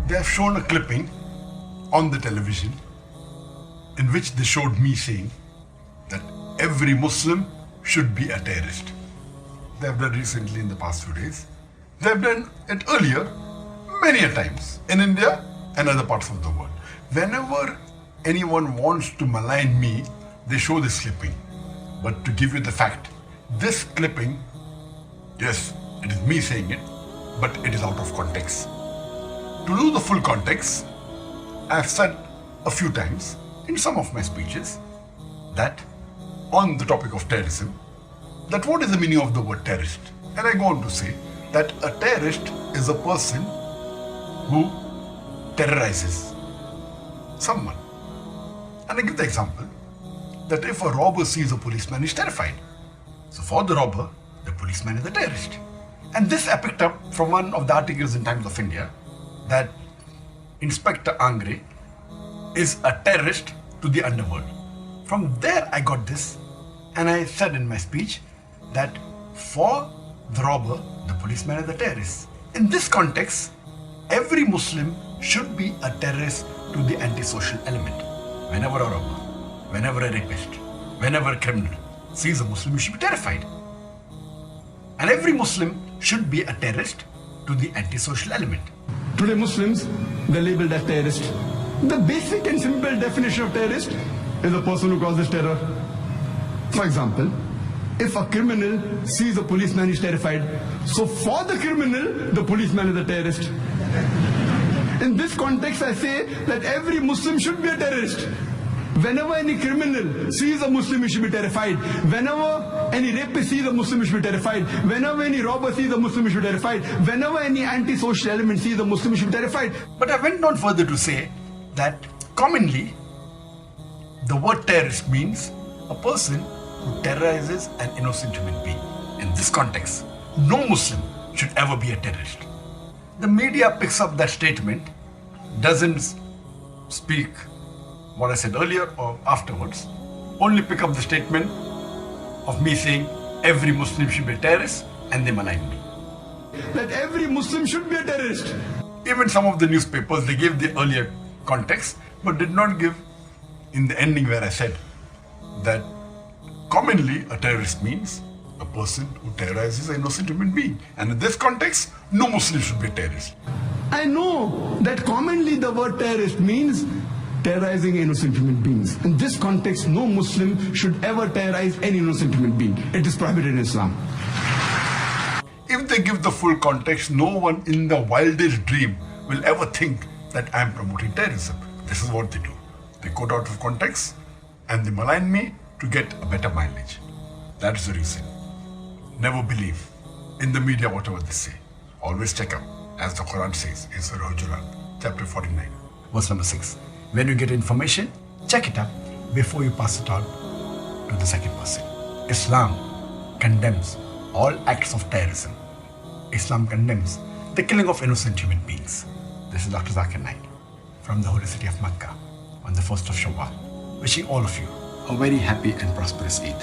they have shown a clipping on the television in which they showed me saying that every Muslim should be a terrorist. They have done recently in the past few days. They have done it earlier many a times in India and other parts of the world. Whenever anyone wants to malign me, they show this clipping. But to give you the fact, this clipping, yes, it is me saying it, but it is out of context. To know the full context, I have said a few times in some of my speeches that on the topic of terrorism, that what is the meaning of the word terrorist? And I go on to say that a terrorist is a person who terrorizes someone. And I give the example that if a robber sees a policeman, he's terrified. So for the robber, the policeman is a terrorist. And this I picked up from one of the articles in Times of India that Inspector Angre is a terrorist to the underworld. From there I got this, and I said in my speech that for the robber, the policeman is a terrorist. In this context, every Muslim should be a terrorist to the antisocial element. Whenever a robber, whenever a rapist, whenever a criminal sees a Muslim, he should be terrified. And every Muslim should be a terrorist to the antisocial element. Today Muslims, they're labeled as terrorists. The basic and simple definition of terrorist is a person who causes terror. For example, if a criminal sees a policeman, he's terrified. So for the criminal, the policeman is a terrorist. In this context, I say that every Muslim should be a terrorist. Whenever any criminal sees a Muslim, he should be terrified. Whenever any rapist sees a Muslim, he should be terrified. Whenever any robber sees a Muslim, he should be terrified. Whenever any antisocial element sees a Muslim, he should be terrified. But I went on further to say that commonly, the word terrorist means a person who terrorizes an innocent human being. In this context, no Muslim should ever be a terrorist. The media picks up that statement, doesn't speak what I said earlier or afterwards, only pick up the statement of me saying every Muslim should be a terrorist, and they malign me. That every Muslim should be a terrorist. Even some of the newspapers, they gave the earlier context, but did not give in the ending where I said that commonly a terrorist means a person who terrorizes an innocent human being. And in this context, no Muslim should be a terrorist. I know that commonly the word terrorist means terrorizing innocent human beings. In this context, no Muslim should ever terrorize any innocent human being. It is prohibited in Islam. If they give the full context, no one in the wildest dream will ever think that I am promoting terrorism. This is what they do. They quote out of context and they malign me to get a better mileage. That is the reason. Never believe in the media whatever they say. Always check out, as the Quran says in Surah Hujurat, chapter 49, verse number 6. When you get information, check it up before you pass it on to the second person. Islam condemns all acts of terrorism. Islam condemns the killing of innocent human beings. This is Dr. Zakir Naik from the holy city of Makkah on the 1st of Shawwal, wishing all of you a very happy and prosperous Eid.